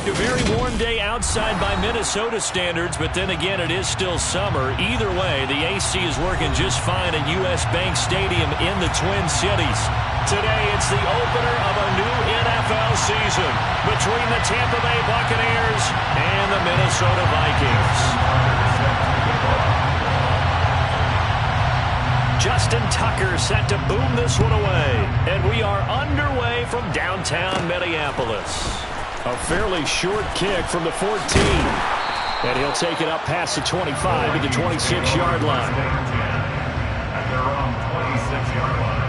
A very warm day outside by Minnesota standards, but then again, it is still summer. Either way, the AC is working just fine at U.S. Bank Stadium in the Twin Cities. Today, it's the opener of a new NFL season between the Tampa Bay Buccaneers and the Minnesota Vikings. Justin Tucker set to boom this one away, and we are underway from downtown Minneapolis. A fairly short kick from the 14. And he'll take it up past the 25 to the 26-yard line. At their own 26-yard line.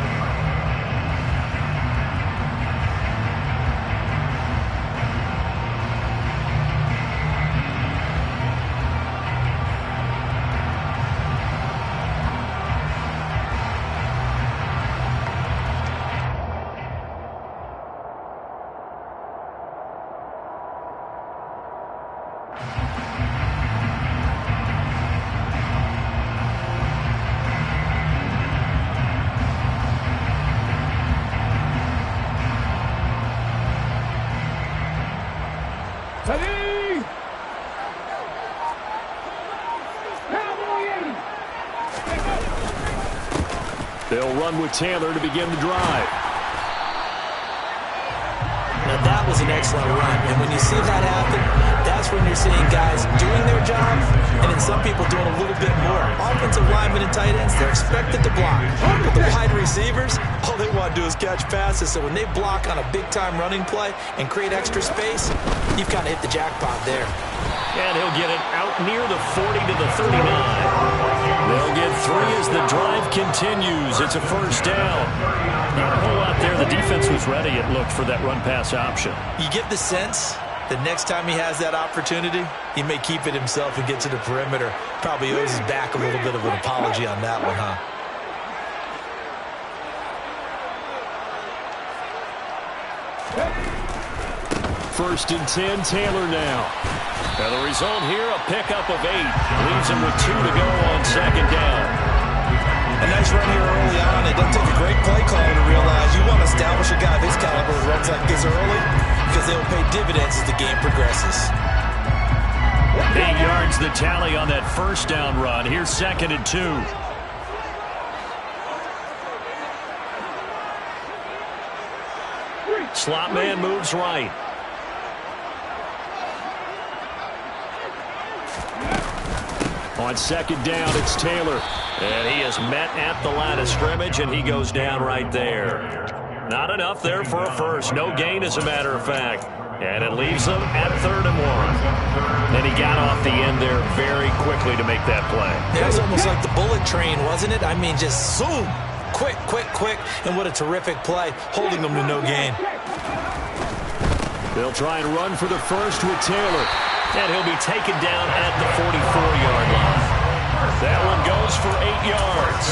They'll run with Taylor to begin the drive. Now that was an excellent run, and when you see that happen, that's when you're seeing guys doing their job, and then some people doing a little bit more. Offensive linemen and tight ends, they're expected to block. But the wide receivers, all they want to do is catch passes, so when they block on a big-time running play and create extra space, you've kind of hit the jackpot there. And he'll get it out near the 40 to the 39. They'll get 3 as the drive continues. It's a first down. Not a whole lot there. The defense was ready, it looked, for that run-pass option. You get the sense that next time he has that opportunity, he may keep it himself and get to the perimeter. Probably owes his back a little bit of an apology on that one, huh? First and 10, Taylor now. Now the result here, a pickup of 8. Leaves him with 2 to go on second down. A nice run here early on. It doesn't take a great play caller to realize you want to establish a guy of his caliber who runs like this early because they will pay dividends as the game progresses. 8 yards the tally on that first down run. Here's second and 2. Slot man moves right. On second down, it's Taylor. And he is met at the line of scrimmage, and he goes down right there. Not enough there for a first. No gain, as a matter of fact. And it leaves them at 3rd and 1. And he got off the end there very quickly to make that play. Yeah, it was almost like the bullet train, wasn't it? I mean, just zoom. Quick, quick, quick. And what a terrific play, holding them to no gain. They'll try and run for the first with Taylor. And he'll be taken down at the 44-yard line. That one goes for 8 yards.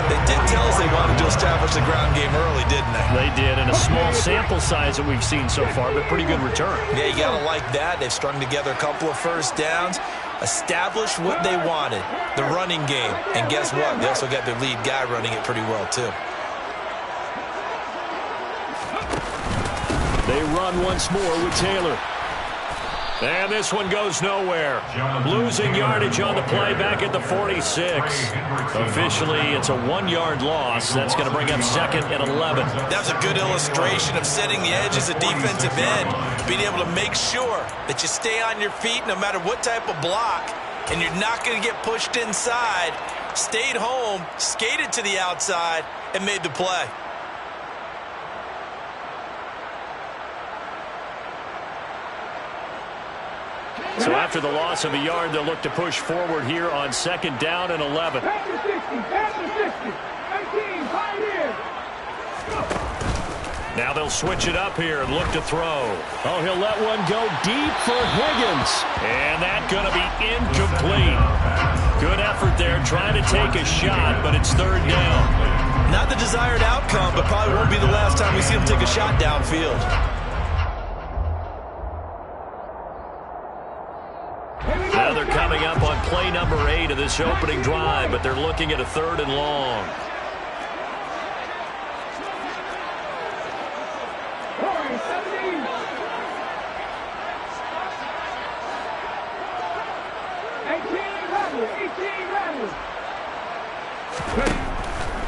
They did tell us they wanted to establish the ground game early, didn't they? They did, in a small sample size that we've seen so far, but pretty good return. Yeah, you got to like that. They've strung together a couple of first downs, established what they wanted, the running game. And guess what? They also got their lead guy running it pretty well, too. They run once more with Taylor. And this one goes nowhere. Losing yardage on the play back at the 46. Officially, it's a 1-yard loss. That's going to bring up second and 11. That's a good illustration of setting the edge as a defensive end. Being able to make sure that you stay on your feet no matter what type of block. And you're not going to get pushed inside. Stayed home, skated to the outside, and made the play. So after the loss of a yard, they'll look to push forward here on second down and 11. Now they'll switch it up here and look to throw. Oh, he'll let one go deep for Higgins. And that's going to be incomplete. Good effort there, trying to take a shot, but it's 3rd down. Not the desired outcome, but probably won't be the last time we see him take a shot downfield. Now they're coming up on play number 8 of this opening drive, but they're looking at a 3rd and long.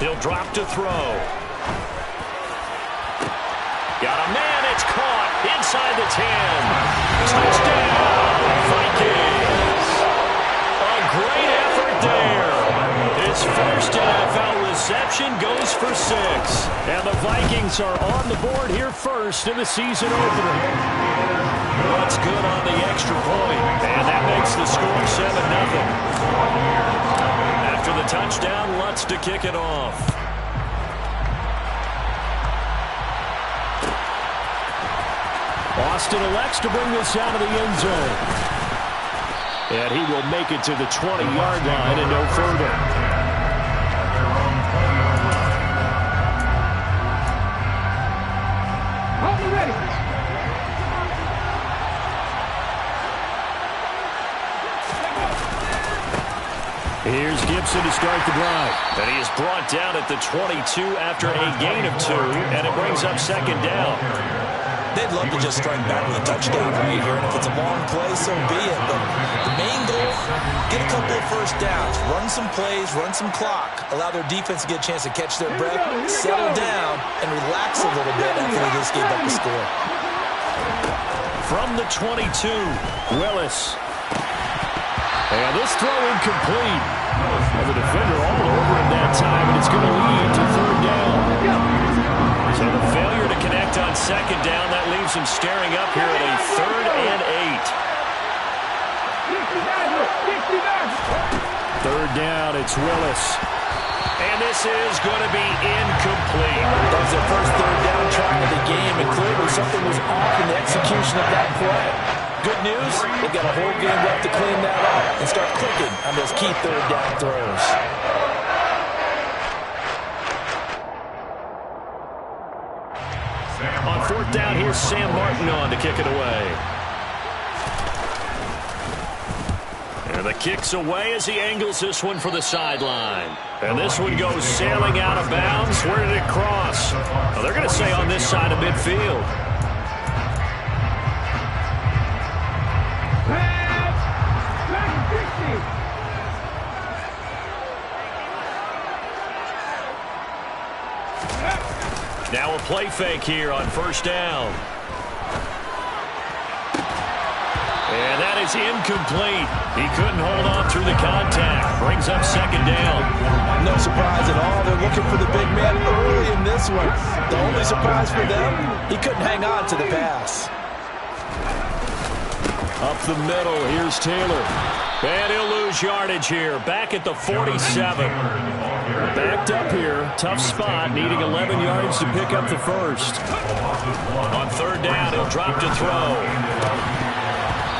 He'll drop to throw. Got a man, it's caught inside the 10. Touchdown, Vikings. A great effort there. His first NFL reception goes for 6. And the Vikings are on the board here first in the season opener. What's good on the extra point? And that makes the score 7-0. After the touchdown, Lutz to kick it off. Austin elects to bring this out of the end zone. And he will make it to the 20-yard line and no further. Here's Gibson to start the drive. And he is brought down at the 22 after a gain of 2, and it brings up second down. They'd love to just strike back with a touchdown right here, and if it's a long play, so be it. But the main goal, get a couple of first downs, run some plays, run some clock, allow their defense to get a chance to catch their breath, settle down, and relax a little bit after they just gave up the score. From the 22, Willis. And this throw incomplete. Well, the defender all over him that time, and it's going to lead to third down. So the failure to connect on second down, that leaves him staring up here at a 3rd and 8. Third down, it's Willis. And this is going to be incomplete. That was their first third down try of the game, and clearly something was off in the execution of that play. Good news, they've got a whole game left to clean that up and start clicking on those key third down throws. On 4th down, here's Sam Martin on to kick it away. And the kick's away as he angles this one for the sideline. And this one goes sailing out of bounds. Where did it cross? Well, they're going to say on this side of midfield. Now a play fake here on 1st down. And that is incomplete. He couldn't hold on through the contact. Brings up second down. No surprise at all. They're looking for the big man early in this one. The only surprise for them, he couldn't hang on to the pass. Up the middle, here's Taylor. And he'll lose yardage here. Back at the 47. Backed up here. Tough spot. Needing 11 yards to pick up the first. On 3rd down, he'll drop to throw.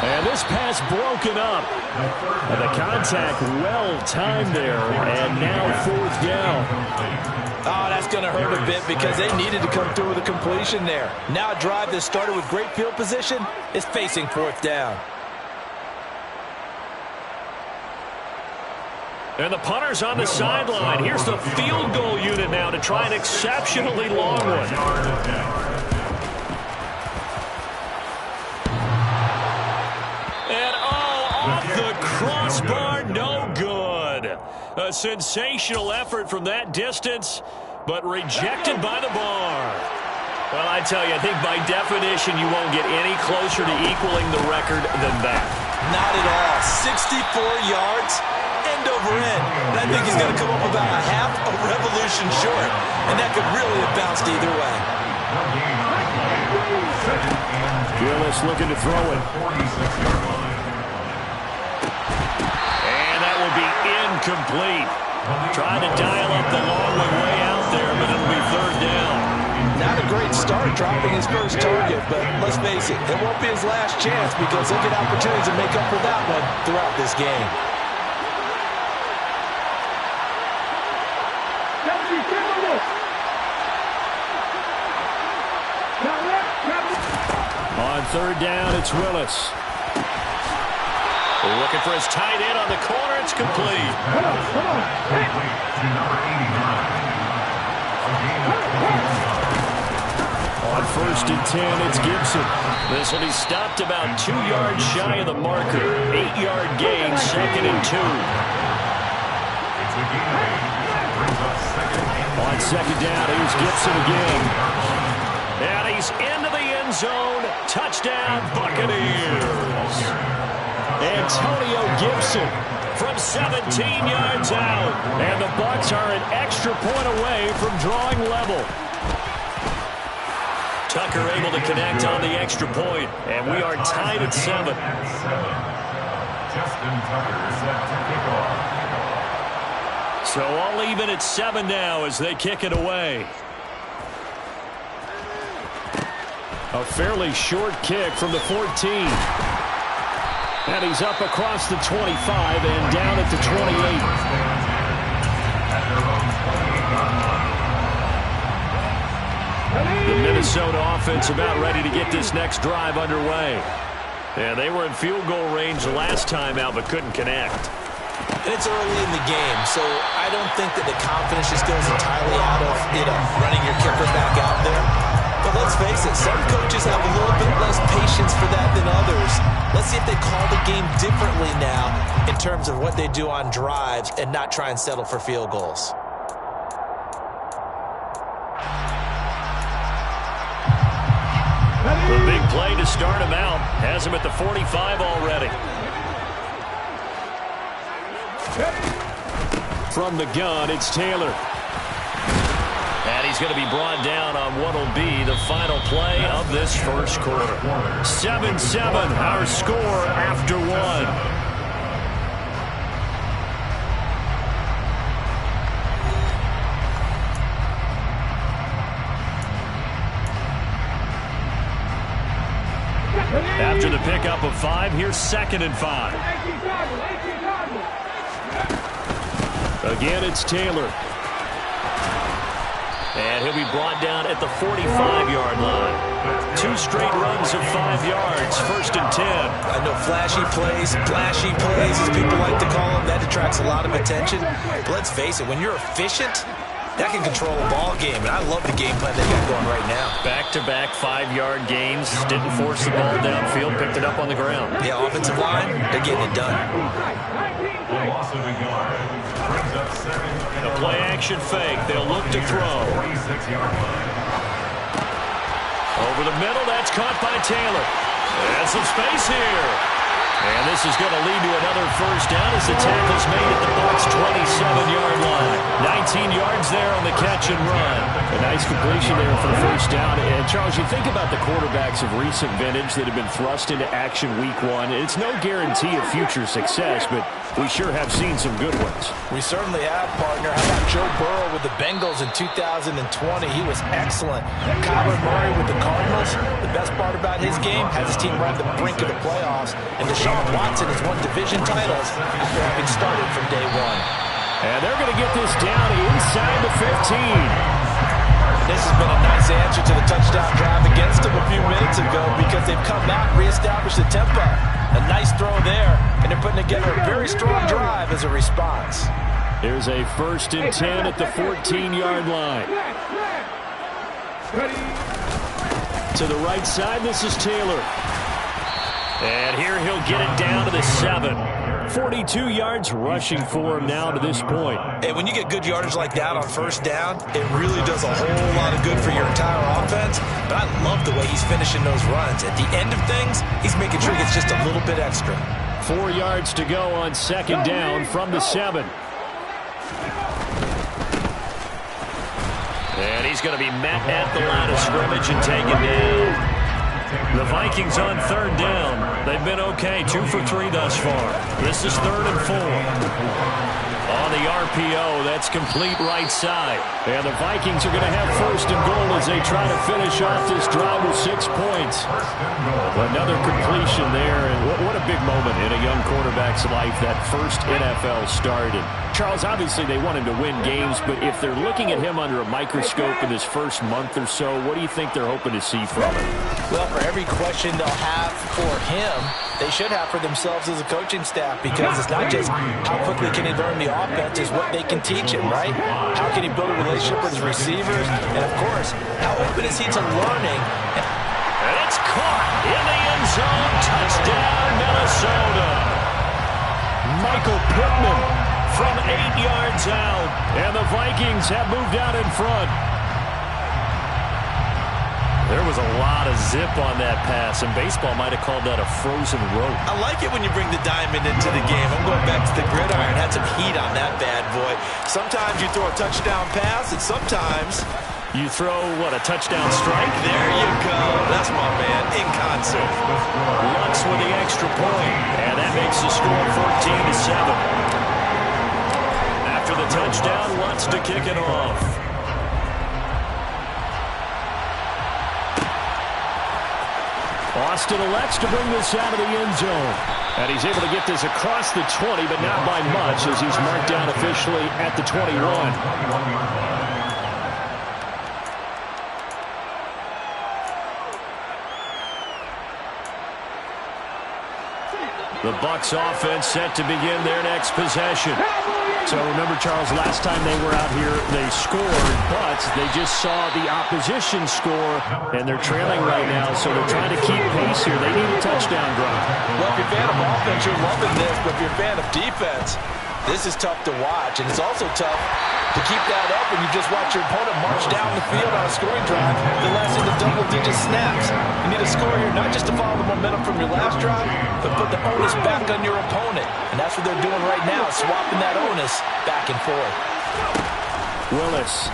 And this pass broken up. And the contact well-timed there. And now 4th down. Oh, that's going to hurt a bit because they needed to come through with a completion there. Now a drive that started with great field position is facing 4th down. And the punter's on the sideline. Here's the field goal unit now to try an exceptionally long one. And off the crossbar, no good. A sensational effort from that distance, but rejected by the bar. Well, I tell you, I think by definition you won't get any closer to equaling the record than that. Not at all. 64 yards. End over end. And I think he's going to come up about a half a revolution short. And that could really have bounced either way. Gillis looking to throw it. And that will be incomplete. Trying to dial up the long one way out there, but it'll be 3rd down. Not a great start dropping his first target, but let's face it, it won't be his last chance because he'll get opportunities to make up for that one throughout this game. On 3rd down, it's Willis. Looking for his tight end on the corner. It's complete. On 1st and 10, it's Gibson. This one he stopped about 2 yards shy of the marker. 8-yard gain, 2nd and 2. on second down. Here's Gibson again. And he's into the end zone. Touchdown, Buccaneers. Antonio Gibson from 17 yards out. And the Bucs are an extra point away from drawing level. Tucker able to connect on the extra point, and we are tied at 7. Justin Tucker is set to kick off. So all even at 7 now as they kick it away. A fairly short kick from the 14. And he's up across the 25 and down at the 28. The Minnesota offense about ready to get this next drive underway. Yeah, they were in field goal range last time out but couldn't connect. And it's early in the game, so I don't think that the confidence just goes entirely out of, running your kicker back out there. But let's face it, some coaches have a little bit less patience for that than others. Let's see if they call the game differently now in terms of what they do on drives and not try and settle for field goals. The big play to start him out has him at the 45 already. From the gun, it's Taylor. And he's going to be brought down on what will be the final play of this first quarter. 7-7, our score after 1. After the pickup of 5, here's 2nd and 5. Again, it's Taylor. And he'll be brought down at the 45-yard line. 2 straight runs of 5 yards, 1st and 10. I know flashy plays, as people like to call them, that attracts a lot of attention. But let's face it, when you're efficient, that can control a ball game, and I love the game plan they got going right now. Back-to-back 5-yard gains. Didn't force the ball downfield, picked it up on the ground. Yeah, offensive line, they're getting it done. The play-action fake. They'll look to throw. Over the middle, that's caught by Taylor. And some space here. And this is going to lead to another first down as the tackle's made at the Bucs' 27-yard line. 19 yards there on the catch and run. A nice completion there for the first down. And, Charles, you think about the quarterbacks of recent vintage that have been thrust into action week 1. It's no guarantee of future success, but we sure have seen some good ones. We certainly have, partner. How about Joe Burrow with the Bengals in 2020? He was excellent. Kyler Murray with the Cardinals. The best part about his game, has his team right at the brink of the playoffs. And Deshaun Watson has won division titles after having started from day 1. And they're going to get this down inside the 15. This has been a nice answer to the touchdown drive against them a few minutes ago because they've come out and reestablished the tempo. A nice throw there, and they're putting together a very strong drive as a response. Here's a 1st and 10 at the 14-yard line. To the right side, this is Taylor. And here he'll get it down to the 7. 42 yards rushing for him now to this point. Hey, when you get good yardage like that on first down, it really does a whole lot of good for your entire offense. But I love the way he's finishing those runs. At the end of things, he's making sure he gets just a little bit extra. 4 yards to go on 2nd down from the 7. And he's going to be met at the line of scrimmage and taken down. The Vikings on 3rd down. They've been okay, 2 for 3 thus far. This is 3rd and 4. On the RPO, that's complete right side. And the Vikings are going to have 1st and goal as they try to finish off this drive with 6 points. Another completion there, and what a big moment in a young quarterback's life, that first NFL start. And Charles, obviously they want him to win games, but if they're looking at him under a microscope in his first month or so, what do you think they're hoping to see from him? Well, for every question they'll have for him, they should have for themselves as a coaching staff, because it's not just how quickly can he learn the offense, it's what they can teach him, right? How can he build a relationship with his receivers? And, of course, how open is he to learning? And it's caught in the end zone. Touchdown, Minnesota. Michael Pittman from 8 yards out. And the Vikings have moved out in front. There was a lot of zip on that pass, and baseball might have called that a frozen rope. I like it when you bring the diamond into the game. I'm going back to the gridiron. Had some heat on that bad boy. Sometimes you throw a touchdown pass, and sometimes you throw, what, a touchdown strike? There you go. That's my man, in concert. Lutz with the extra point, and that makes the score 14-7. After the touchdown, Lutz to kick it off. Austin elects to bring this out of the end zone. And he's able to get this across the 20, but not by much, as he's marked down officially at the 21. The Bucs offense set to begin their next possession. So remember, Charles, last time they were out here, they scored, but they just saw the opposition score, and they're trailing right now, so they're trying to keep pace here. They need a touchdown drive. Well, if you're a fan of offense, you're loving this, but if you're a fan of defense, this is tough to watch, and it's also tough to keep that up when you just watch your opponent march down the field on a scoring drive that lasts into double-digit snaps. You need a score here not just to follow the momentum from your last drive, but put the onus back on your opponent. And that's what they're doing right now, swapping that onus back and forth. Willis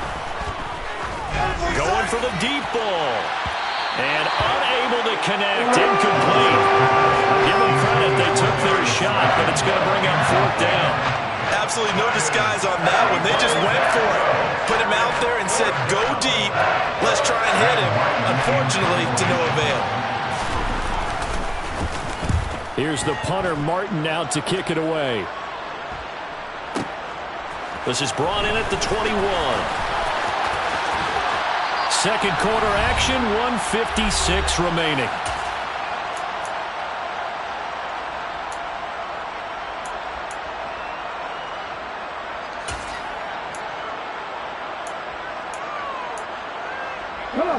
going for the deep ball. And unable to connect, incomplete. Give them credit, they took their shot, but it's going to bring up fourth down. Absolutely no disguise on that one. They just went for it. Put him out there and said, go deep. Let's try and hit him. Unfortunately, to no avail. Here's the punter, Martin, out to kick it away. This is brought in at the 21. Second quarter action, 1:56 remaining.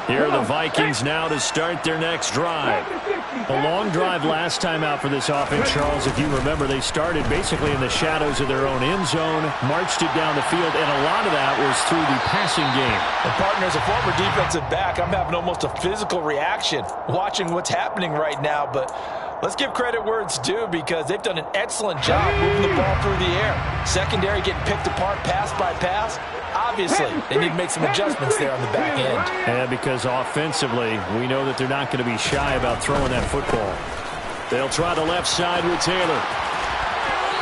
Here are the Vikings now to start their next drive. A long drive last time out for this offense, Charles. If you remember, they started basically in the shadows of their own end zone, marched it down the field, and a lot of that was through the passing game. And partner, as a former defensive back, I'm having almost a physical reaction watching what's happening right now, but let's give credit where it's due because they've done an excellent job moving the ball through the air. Secondary getting picked apart pass by pass. Obviously, they need to make some adjustments there on the back end. Yeah, because offensively, we know that they're not going to be shy about throwing that football. They'll try the left side with Taylor.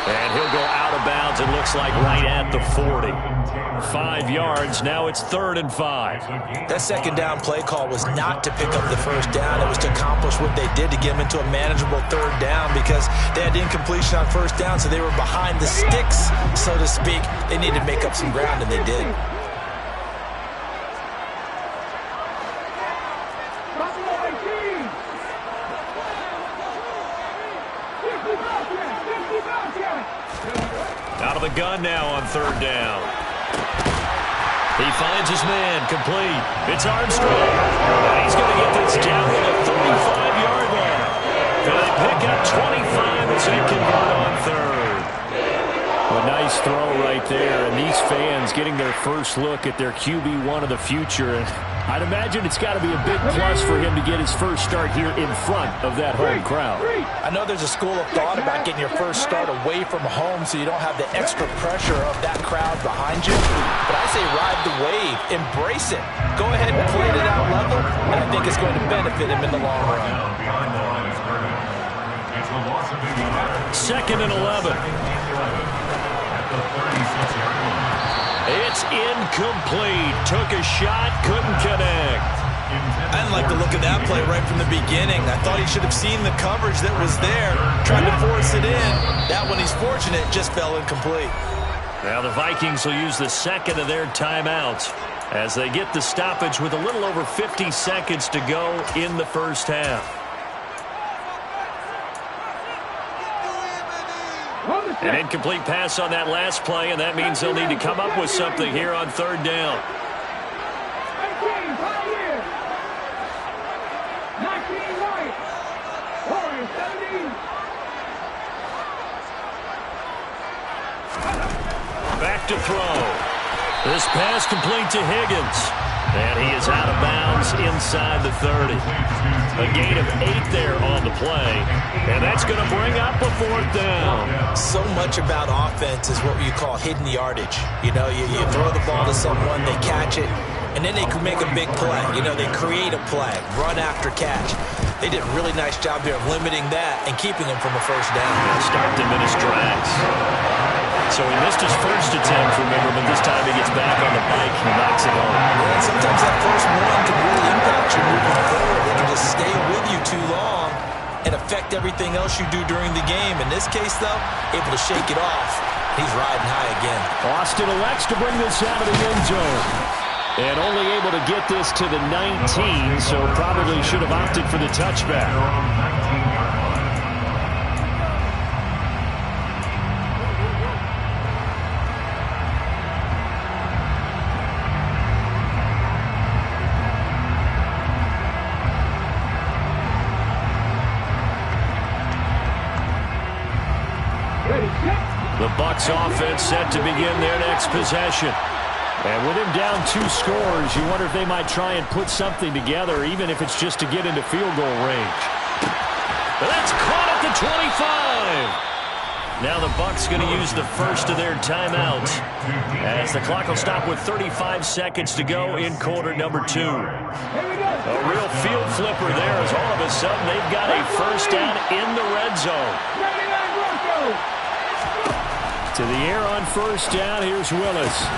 And he'll go out of bounds, it looks like right at the 40. 5 yards, now it's 3rd and 5. That second down play call was not to pick up the first down. It was to accomplish what they did to get them into a manageable 3rd down because they had incompletion on first down, so they were behind the sticks, so to speak. They needed to make up some ground, and they did. Out of the gun now on 3rd down. He finds his man, complete. It's Armstrong. And he's going to get this down to the 35-yard line. And they pick up 25 as they convert on 3rd. A nice throw right there. And these fans getting their first look at their QB1 of the future. And I'd imagine it's got to be a big plus for him to get his first start here in front of that home crowd. I know there's a school of thought about getting your first start away from home so you don't have the extra pressure of that crowd behind you. But I say ride the wave. Embrace it. Go ahead and play it out level, and I think it's going to benefit him in the long run. 2nd and 11. It's incomplete. Took a shot, couldn't connect. I didn't like the look of that play right from the beginning. I thought he should have seen the coverage that was there, tried to force it in. That one, he's fortunate, just fell incomplete. Now the Vikings will use the second of their timeouts as they get the stoppage with a little over 50 seconds to go in the first half. An incomplete pass on that last play, and that means they'll need to come up with something here on 3rd down. back to throw. This pass complete to Higgins. And he is out of bounds inside the 30. A gain of 8 there on the play. And that's going to bring up a 4th down. So much about offense is what you call hidden yardage. You know, you throw the ball to someone, they catch it, and then they can make a big play. You know, they create a play, run after catch. They did a really nice job there of limiting that and keeping him from a first down. Start to miss drags. So he missed his first attempt, remember, but this time he gets back on the bike and knocks it home. Yeah, and sometimes that first one can really impact you moving forward. It can just stay with you too long and affect everything else you do during the game. In this case, though, able to shake it off. He's riding high again. Austin elects to bring this out of the end zone. And only able to get this to the 19, so probably should have opted for the touchback. The Bucs offense set to begin their next possession. And with him down 2 scores, you wonder if they might try and put something together, even if it's just to get into field goal range. But that's caught at the 25. Now the Bucs going to use the first of their timeouts, as the clock will stop with 35 seconds to go in quarter number 2. A real field flipper there, as all of a sudden they've got a first down in the red zone. To the air on first down, here's Willis.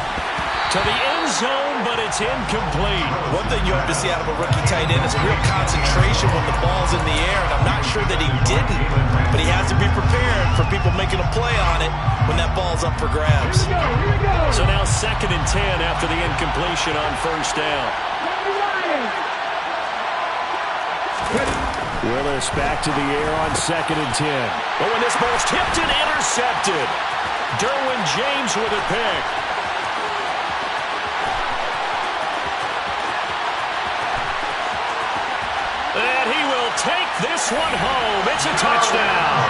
To the end zone, but it's incomplete. One thing you hope to see out of a rookie tight end is a real concentration when the ball's in the air, and I'm not sure that he didn't, but he has to be prepared for people making a play on it when that ball's up for grabs. So now 2nd and 10 after the incompletion on first down. Willis back to the air on 2nd and 10. But when this ball's tipped and intercepted, Derwin James with a pick. And he will take this one home. It's a touchdown.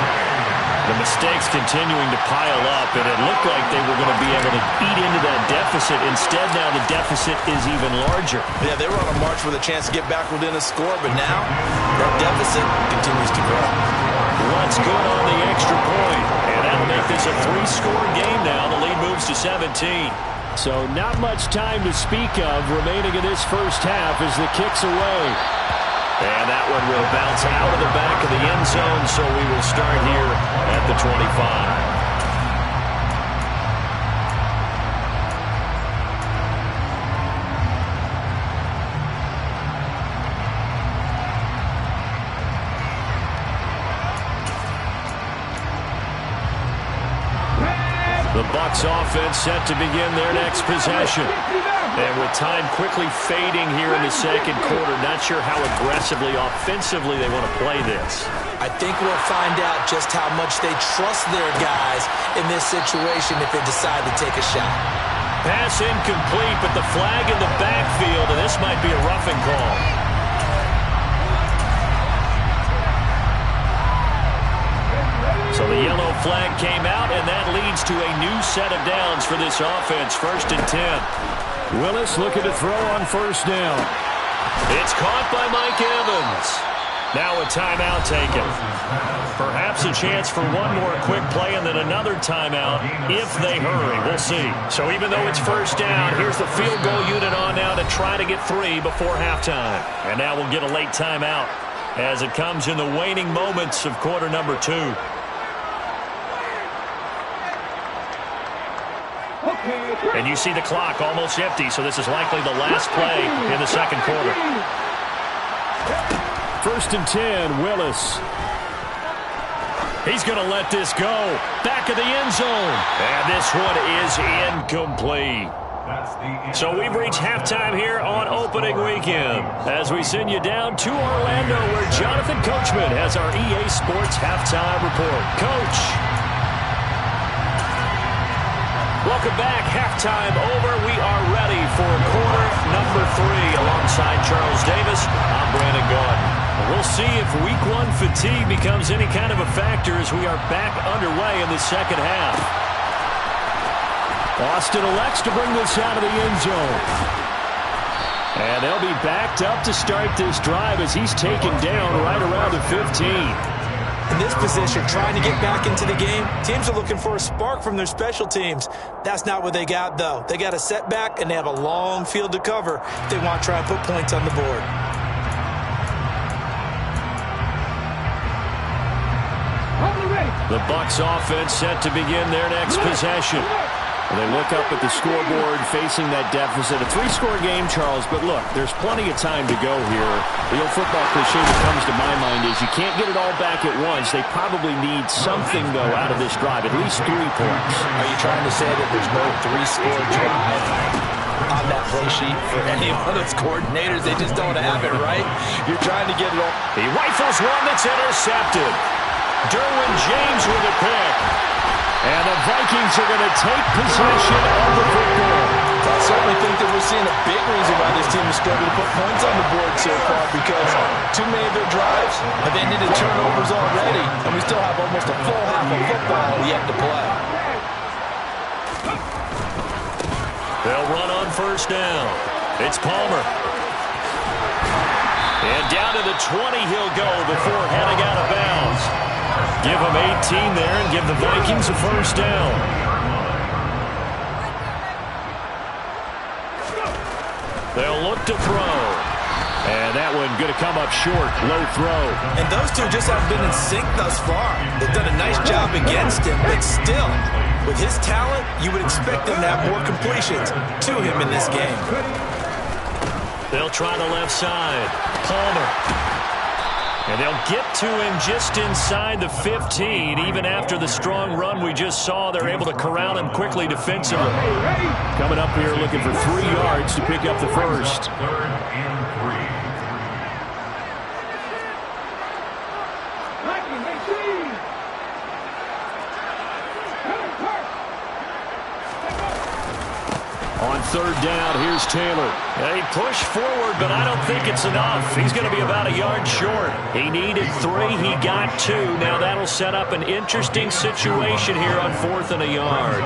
The mistakes continuing to pile up, and it looked like they were going to be able to eat into that deficit. Instead, now the deficit is even larger. Yeah, they were on a march with a chance to get back within a score, but now that deficit continues to grow. What's good on the extra point? And that'll make this a 3-score game now. The lead moves to 17. So not much time to speak of remaining in this first half as the kick's away. And that one will bounce out of the back of the end zone, so we will start here at the 25. The Bucs offense set to begin their next possession. And with time quickly fading here in the second quarter, not sure how aggressively, offensively they want to play this. I think we'll find out just how much they trust their guys in this situation if they decide to take a shot. Pass incomplete, but the flag in the backfield, and this might be a roughing call. So the yellow flag came out, and that leads to a new set of downs for this offense. 1st and 10. Willis looking to throw on first down. It's caught by Mike Evans. Now a timeout taken. Perhaps a chance for one more quick play and then another timeout if they hurry. We'll see. So even though it's first down, here's the field goal unit on now to try to get 3 before halftime. And now we'll get a late timeout as it comes in the waning moments of quarter number 2. And you see the clock almost empty, so this is likely the last play in the second quarter. 1st and 10, Willis. He's going to let this go. Back of the end zone. And this one is incomplete. So we've reached halftime here on opening weekend as we send you down to Orlando where Jonathan Coachman has our EA Sports halftime report. Coach. Welcome back. Halftime over. We are ready for quarter number 3 alongside Charles Davis. I'm Brandon Gordon. We'll see if week 1 fatigue becomes any kind of a factor as we are back underway in the second half. Austin elects to bring this out of the end zone. And they'll be backed up to start this drive as he's taken down right around the 15. In this position, trying to get back into the game, teams are looking for a spark from their special teams. That's not what they got, though. They got a setback, and they have a long field to cover if they want to try and put points on the board. The Bucs offense set to begin their next possession. They look up at the scoreboard facing that deficit. A three-score game, Charles, but look, there's plenty of time to go here. The old football cliche that comes to my mind is you can't get it all back at once. They probably need something, though, out of this drive, at least 3 points. Are you trying to say that there's no three-score drive on that play sheet for any one of those coordinators? They just don't have it, right? You're trying to get it all. He rifles one that's intercepted. Derwin James with a pick. And the Vikings are going to take possession of the football. I certainly think that we're seeing a big reason why this team is struggling to put points on the board so far, because too many of their drives have ended in turnovers already, and we still have almost a full half of football yet to play. They'll run on first down. It's Palmer. And down to the 20 he'll go before heading out of bounds. Give him 18 there and give the Vikings a first down. They'll look to throw. And that one going to come up short. Low throw. And those two just haven't been in sync thus far. They've done a nice job against him, but still, with his talent, you would expect them to have more completions to him in this game. They'll try the left side. Palmer. And they'll get to him just inside the 15. Even after the strong run we just saw, they're able to corral him quickly defensively. Coming up here looking for 3 yards to pick up the first. 3rd and 3. On 3rd down, here's Taylor. They push forward, but I don't think it's enough. He's going to be about a yard short. He needed 3. He got 2. Now that'll set up an interesting situation here on 4th and a yard.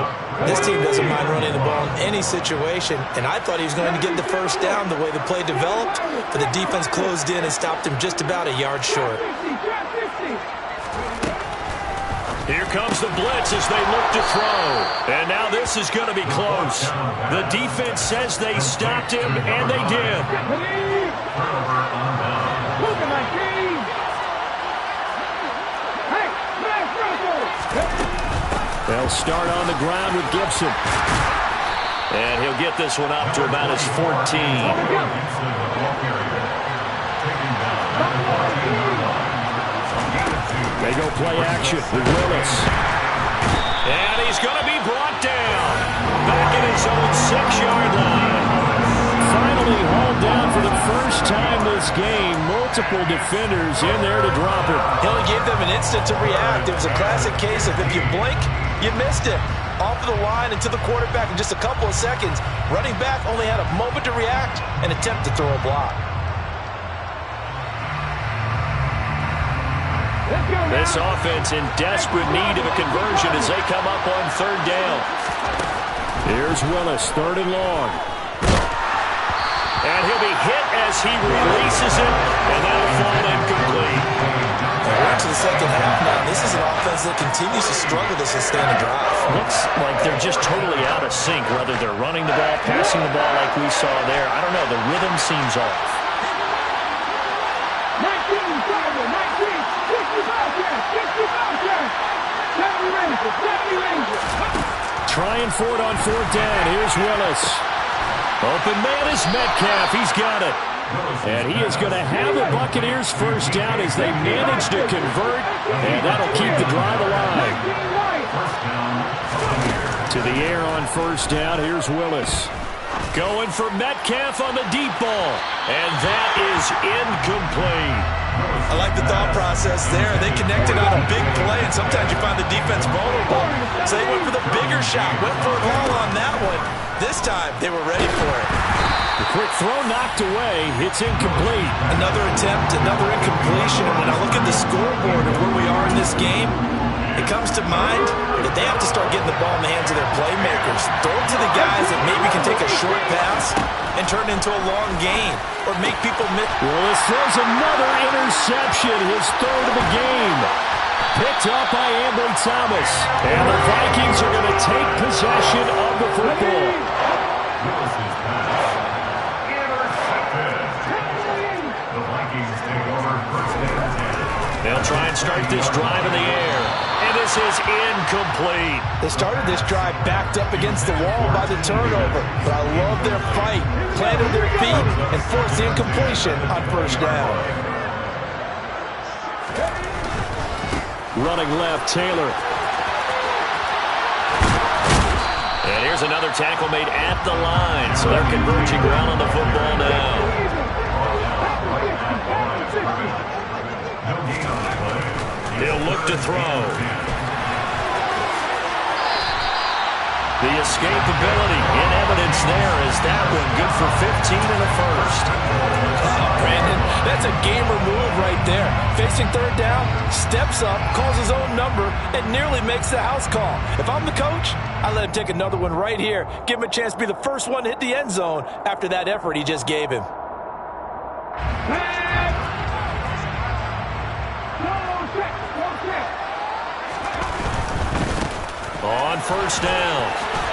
This team doesn't mind running the ball in any situation, and I thought he was going to get the first down the way the play developed, but the defense closed in and stopped him just about a yard short. Here comes the blitz as they look to throw. And now this is going to be close. The defense says they stopped him, and they did. They'll start on the ground with Gibson. And he'll get this one up to about his 14. They go play action with Willis. And he's going to be brought down. Back at his own 6-yard line. Finally hauled down for the first time this game. Multiple defenders in there to drop him. He only gave them an instant to react. It was a classic case of if you blink, you missed it. Off of the line and to the quarterback in just a couple of seconds. Running back only had a moment to react and attempt to throw a block. This offense in desperate need of a conversion as they come up on 3rd down. Here's Willis, 3rd and long. And he'll be hit as he releases it, and that'll fall incomplete. We're into the second half now. This is an offense that continues to struggle to sustain a drive. Looks like they're just totally out of sync, whether they're running the ball, passing the ball like we saw there. I don't know. The rhythm seems off. Trying for it on 4th down. Here's Willis. Open man is Metcalf. He's got it. And he is going to have the Buccaneers first down as they manage to convert. And that'll keep the drive alive. To the air on first down. Here's Willis. Going for Metcalf on the deep ball. And that is incomplete. I like the thought process there. They connected on a big play, and sometimes you find the defense vulnerable. So they went for the bigger shot, went for it all on that one. This time, they were ready for it. The quick throw knocked away. It's incomplete. Another attempt, another incompletion. And when I look at the scoreboard of where we are in this game, it It comes to mind that they have to start getting the ball in the hands of their playmakers. Throw it to the guys that maybe can take a short pass and turn it into a long gain or make people miss. Well, this throws another interception, his third of the game. Picked up by Ambry Thomas. And the Vikings are going to take possession of the football. They'll try and start this drive in the air. And this is incomplete. They started this drive backed up against the wall by the turnover. But I love their fight. Planted their feet and forced the incompletion on first down. Running left, Taylor. And here's another tackle made at the line. So they're converging around on the football now. He'll look to throw. The escapability in evidence there is that one good for 15 in the first. Brandon, that's a gamer move right there. Facing third down, steps up, calls his own number, and nearly makes the house call. If I'm the coach, I let him take another one right here. Give him a chance to be the first one to hit the end zone after that effort he just gave him. On first down,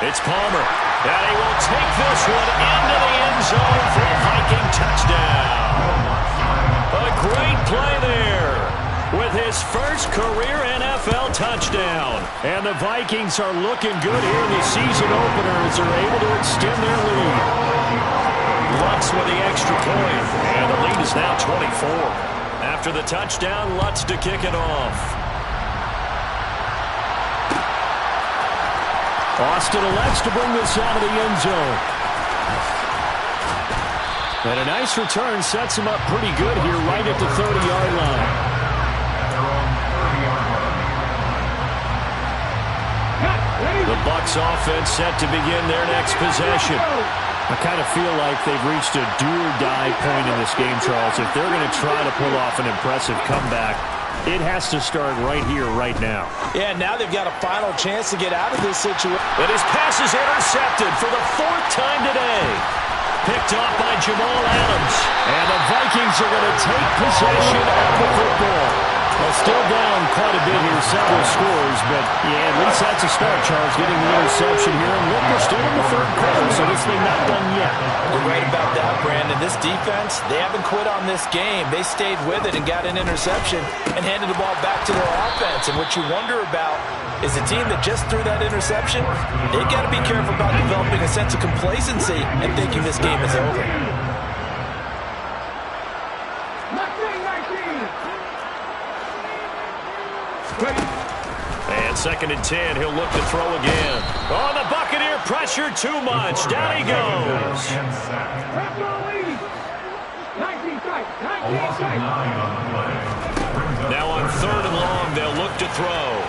it's Palmer. And he will take this one into the end zone for a Viking touchdown. A great play there with his first career NFL touchdown. And the Vikings are looking good here in the season opener as they're able to extend their lead. Lutz with the extra point. And the lead is now 24. After the touchdown, Lutz to kick it off. Austin elects to bring this out of the end zone. And a nice return sets him up pretty good here right at the 30-yard line. The Bucs offense set to begin their next possession. I kind of feel like they've reached a do-or-die point in this game, Charles. If they're going to try to pull off an impressive comeback, it has to start right here, right now. Yeah, now they've got a final chance to get out of this situation. And his pass is intercepted for the fourth time today. Picked off by Jamal Adams. And the Vikings are going to take possession of the football. Well, still down quite a bit here, several scores, but yeah, at least that's a start, Charles, getting the interception here. And look, they're still in the third quarter, so this thing not done yet. You're right about that, Brandon. This defense, they haven't quit on this game. They stayed with it and got an interception and handed the ball back to their offense. And what you wonder about is the team that just threw that interception, they've got to be careful about developing a sense of complacency and thinking this game is over. And second and 10, he'll look to throw again. Oh, the Buccaneer pressure too much. Down he goes. Now on third and long, they'll look to throw.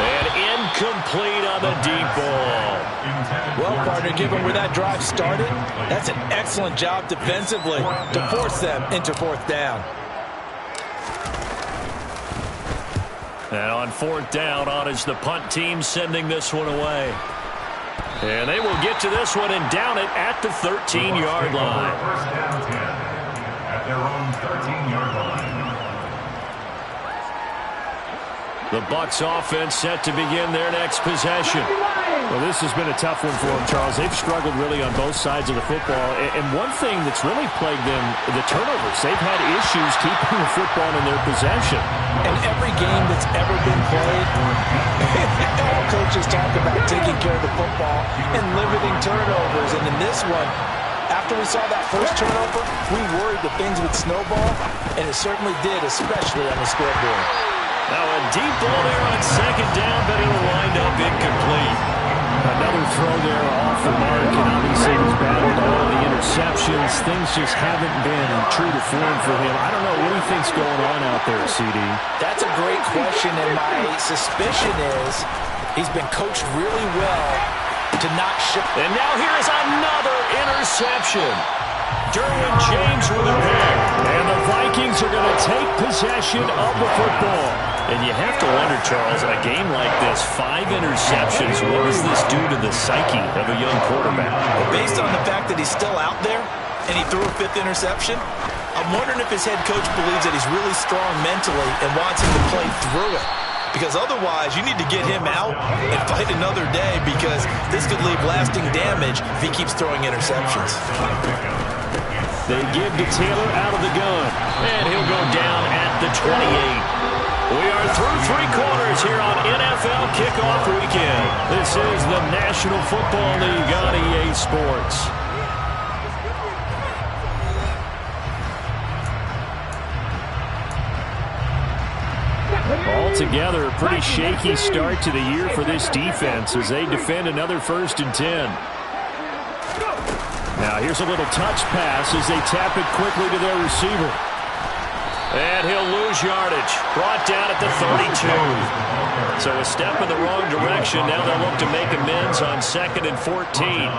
And incomplete on the deep ball. Well, partner, given where that drive started, that's an excellent job defensively to force them into fourth down. And on fourth down, on is the punt team sending this one away. And they will get to this one and down it at the 13-yard line. First down 10 at their own 13-yard line. The Bucs offense set to begin their next possession. Well, this has been a tough one for them, Charles. They've struggled really on both sides of the football. And one thing that's really plagued them, the turnovers. They've had issues keeping the football in their possession. In every game that's ever been played, all coaches talk about taking care of the football and limiting turnovers. And in this one, after we saw that first turnover, we worried that things would snowball, and it certainly did, especially on the scoreboard. Now a deep ball there on second down, but he'll wind up incomplete. Another throw there off the mark, and obviously he's battled all the interceptions. Things just haven't been true to form for him. I don't know, what do you think's going on out there, CD? That's a great question, and my suspicion is he's been coached really well to not ship. And now here is another interception. Derwin James with a pick. And the Vikings are going going to take possession of the football. And you have to wonder, Charles, a game like this, 5 interceptions, what does this do to the psyche of a young quarterback? Well, based on the fact that he's still out there and he threw a 5th interception, I'm wondering if his head coach believes that he's really strong mentally and wants him to play through it. Because otherwise, you need to get him out and fight another day, because this could leave lasting damage if he keeps throwing interceptions. They give to Taylor out of the gun, and he'll go down at the 28. We are through 3 quarters here on NFL Kickoff Weekend. This is the National Football League on EA Sports. Altogether, a pretty shaky start to the year for this defense as they defend another 1st and 10. Now here's a little touch pass as they tap it quickly to their receiver. And he'll lose yardage. Brought down at the 32. So a step in the wrong direction. Now they'll look to make amends on 2nd and 14.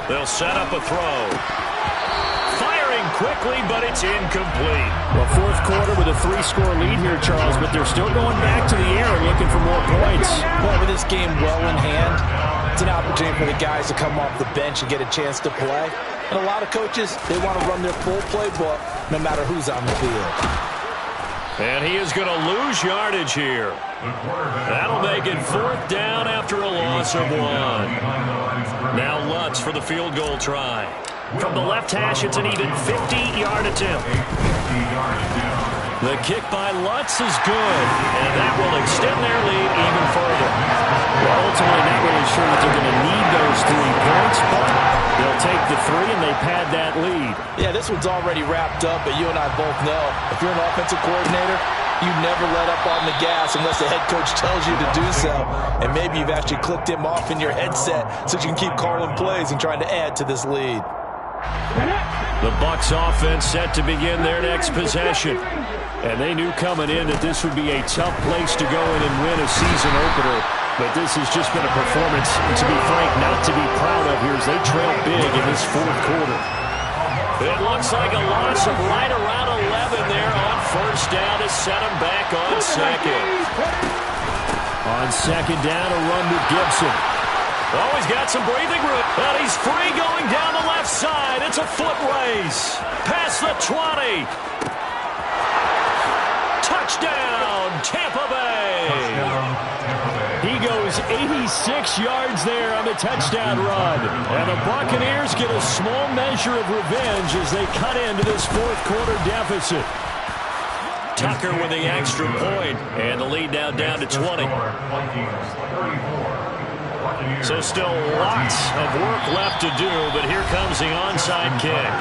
They'll set up a throw. Firing quickly, but it's incomplete. Well, 4th quarter with a 3-score lead here, Charles, but they're still going back to the air and looking for more points. Well, with this game well in hand, it's an opportunity for the guys to come off the bench and get a chance to play. And a lot of coaches, they want to run their full playbook no matter who's on the field. And he is going to lose yardage here. That'll make it 4th down after a loss of 1. Now Lutz for the field goal try. From the left hash, it's an even 50-yard attempt. The kick by Lutz is good, and that will extend their lead even further. Well, ultimately, not really sure that they're going to need those 3 points, but they'll take the 3 and they pad that lead. Yeah, this one's already wrapped up, but you and I both know if you're an offensive coordinator, you never let up on the gas unless the head coach tells you to do so. And maybe you've actually clicked him off in your headset so you can keep calling plays and trying to add to this lead. The Bucs offense set to begin their next possession. And they knew coming in that this would be a tough place to go in and win a season opener. But this has just been a performance, to be frank, not to be proud of here as they trail big in this 4th quarter. It looks like a loss of right around 11 there on 1st down to set them back on 2nd. On 2nd down, a run with Gibson. Oh, he's got some breathing room. And he's free going down the left side. It's a foot race. Past the 20. Touchdown, Tampa Bay. He goes 86 yards there on the touchdown run. And the Buccaneers get a small measure of revenge as they cut into this 4th quarter deficit. Tucker with the extra point, and the lead now down to 20. So still lots of work left to do, but here comes the onside kick.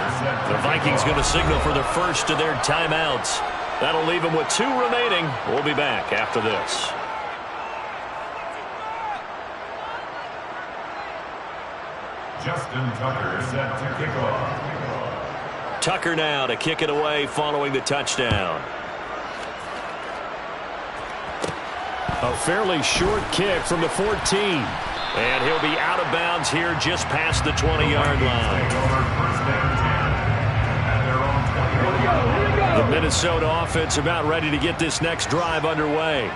The Vikings going to signal for the first of their timeouts. That'll leave them with 2 remaining. We'll be back after this. Justin Tucker set to kick off. Tucker now to kick it away following the touchdown. A fairly short kick from the 14. And he'll be out of bounds here just past the 20-yard line. The Minnesota offense about ready to get this next drive underway.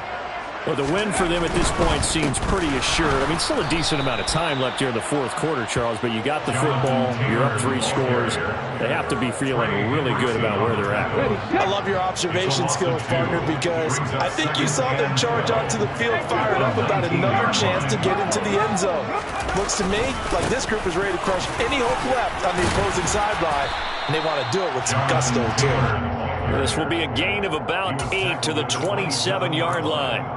Well, the win for them at this point seems pretty assured. I mean, still a decent amount of time left here in the 4th quarter, Charles, but you got the football, you're up 3 scores. They have to be feeling really good about where they're at. I love your observation skills, partner, because I think you saw them charge onto the field fired up about another chance to get into the end zone. Looks to me like this group is ready to crush any hope left on the opposing sideline, and they want to do it with some gusto, too. This will be a gain of about 8 to the 27-yard line.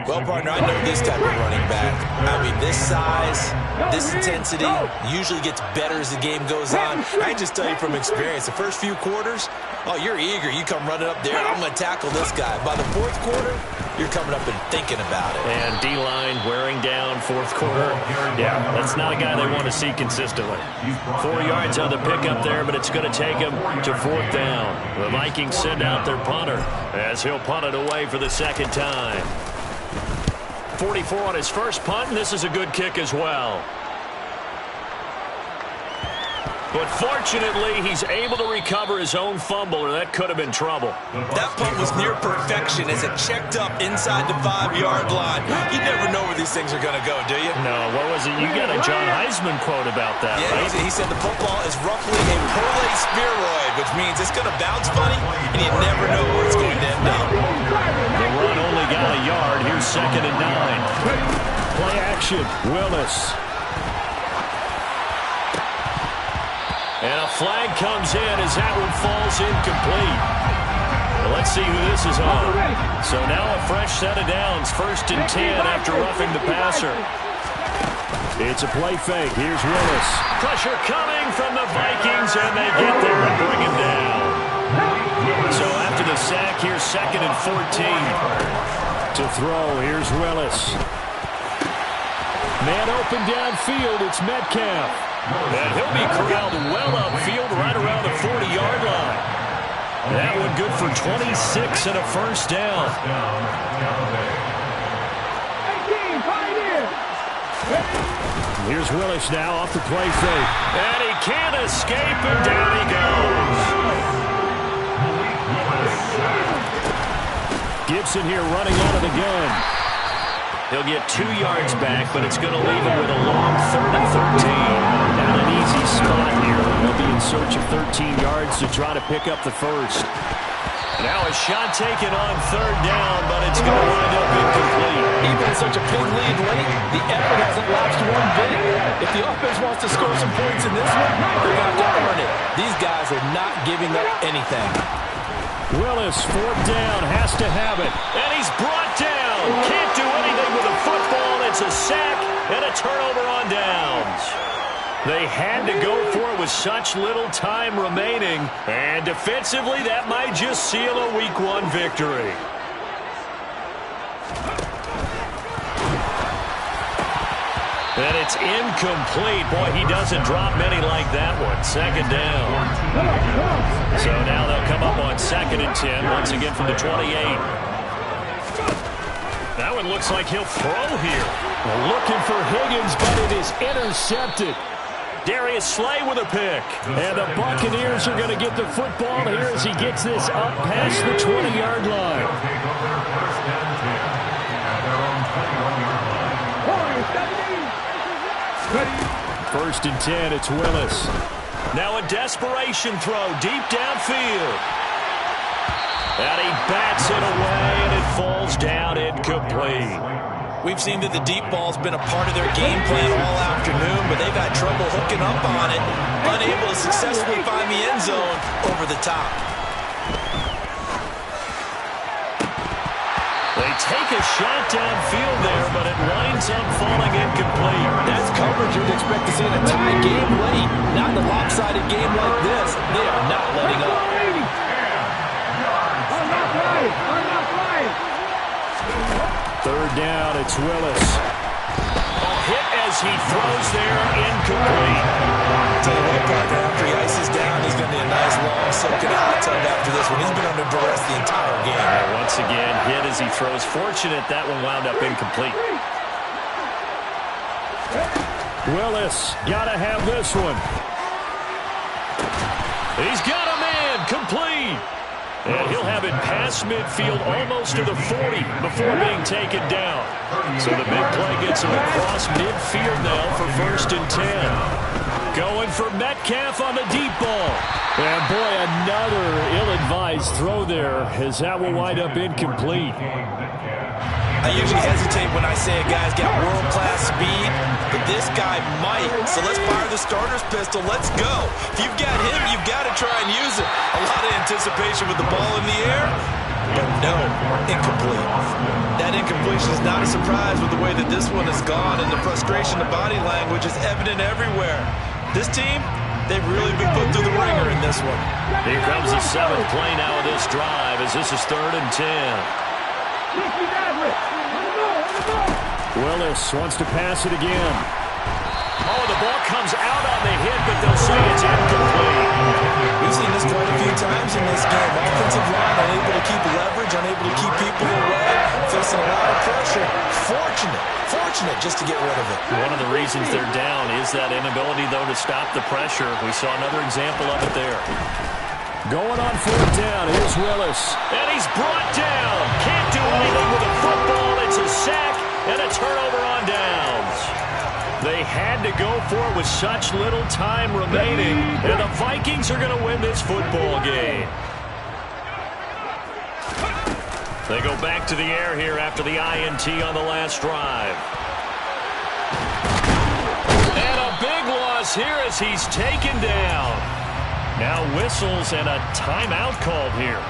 Well, partner, I know this type of running back. I mean, this size, this intensity usually gets better as the game goes on. I can just tell you from experience, the first few quarters, oh, you're eager. You come running up there, I'm going to tackle this guy. By the 4th quarter, you're coming up and thinking about it. And D-line wearing down 4th quarter. Yeah, that's not a guy they want to see consistently. 4 yards on the pickup there, but it's going to take him to 4th down. The Vikings send out their punter as he'll punt it away for the 2nd time. 44 on his first punt, and this is a good kick as well. But fortunately, he's able to recover his own fumble, or that could have been trouble. That punt was near perfection as it checked up inside the 5-yard line. You never know where these things are going to go, do you? No, what was it? You got a John Heisman quote about that, yeah, right? He said the football is roughly a Perle spheroid, which means it's going to bounce funny, and you never know where it's going to end up. The run only got a yard. Here's 2nd and 9. Play action. Willis. And a flag comes in as that one falls incomplete. Well, let's see who this is on. So now a fresh set of downs. 1st and 10 after roughing the passer. It's a play fake. Here's Willis. Pressure coming from the Vikings, and they get there and bring him down. So after the sack, here's 2nd and 14. To throw, here's Willis. Man open downfield, it's Metcalf. And he'll be corralled well upfield right around the 40-yard line. That one good for 26 and a 1st down. Here's Willis now off the play fake. And he can't escape, and down he goes. Gibson here running out of the gun. He'll get 2 yards back, but it's going to leave him with a long 3rd and 13. Not an easy spot here. They'll be in search of 13 yards to try to pick up the 1st. Now a shot taken on 3rd down, but it's going to wind up incomplete. Even in such a big lead late, the effort hasn't lapsed one bit. If the offense wants to score some points in this one, they're going to have to earn it. These guys are not giving up anything. Willis, 4th down, has to have it. And he's brought down. Can't do anything with the football. It's a sack and a turnover on downs. They had to go for it with such little time remaining. And defensively, that might just seal a Week 1 victory. And it's incomplete. Boy, he doesn't drop many like that one. 2nd down. So now they'll come up on 2nd and 10, once again from the 28. That one looks like he'll throw here. Looking for Higgins, but it is intercepted. Darius Slay with a pick. And the Buccaneers are going to get the football here as he gets this up past the 20-yard line. 1st and 10, it's Willis. Now a desperation throw deep downfield. And he bats it away, and it falls down incomplete. We've seen that the deep ball's been a part of their game plan all afternoon, but they've had trouble hooking up on it, unable to successfully find the end zone over the top. They take a shot downfield there, but it winds up falling incomplete. That's coverage you'd expect to see in a tie game late. Not in a lopsided game like this. They are not letting up. 3rd down, it's Willis. A hit as he throws there, incomplete. Tell you what, partner, after he ices down, he's going to need a nice long soaking hot tub after this one. He's been under duress the entire game. Once again, hit as he throws. Fortunate that one wound up incomplete. Willis, gotta have this one. He's got a man, complete. And he'll have it past midfield almost to the 40 before being taken down. So the big play gets him across midfield now for 1st and 10. Going for Metcalf on the deep ball. And boy, another ill-advised throw there as that will wind up incomplete. I usually hesitate when I say a guy's got world-class speed, but this guy might. So let's fire the starter's pistol. Let's go. If you've got him, you've got to try and use it. A lot of anticipation with the ball in the air, but no, incomplete. That incompletion is not a surprise with the way that this one has gone, and the frustration, the body language is evident everywhere. This team, they've really been put through the ringer in this one. Here comes the 7th play now of this drive as this is 3rd and 10. Willis wants to pass it again. Oh, the ball comes out on the hit, but they'll say it's incomplete. We've seen this quite a few times in this game. Offensive line unable to keep leverage, unable to keep people away, facing a lot of pressure. Fortunate fortunate just to get rid of it. One of the reasons they're down is that inability, though, to stop the pressure. We saw another example of it there. Going on fourth down, here's Willis. And he's brought down. Can't do anything with the football. It's a sack and a turnover on downs. They had to go for it with such little time remaining, and the Vikings are going to win this football game. They go back to the air here after the INT on the last drive. And a big loss here as he's taken down. Now whistles and a timeout called here.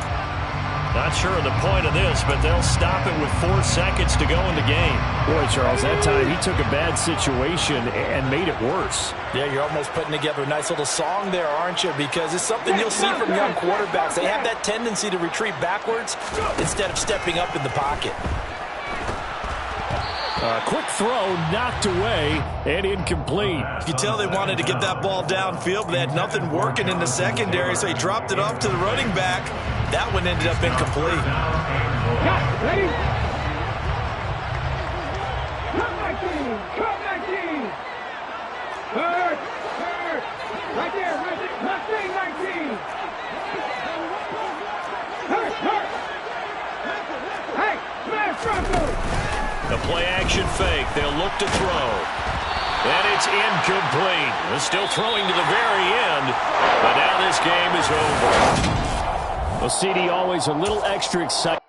Not sure of the point of this, but they'll stop it with 4 seconds to go in the game. Boy, Charles, that time he took a bad situation and made it worse. Yeah, you're almost putting together a nice little song there, aren't you? Because it's something you'll see from young quarterbacks. They have that tendency to retreat backwards instead of stepping up in the pocket. Quick throw, knocked away, and incomplete. You can tell they wanted to get that ball downfield, but they had nothing working in the secondary, so he dropped it off to the running back. That one ended up incomplete. Ready? Come 19! Come 19! Hurt! Right there! Left thing 19! Hurt! Hey! Smash Bronco! The play-action fake. They'll look to throw. And it's incomplete. They're still throwing to the very end, but now this game is over. Well, CD, always a little extra exciting.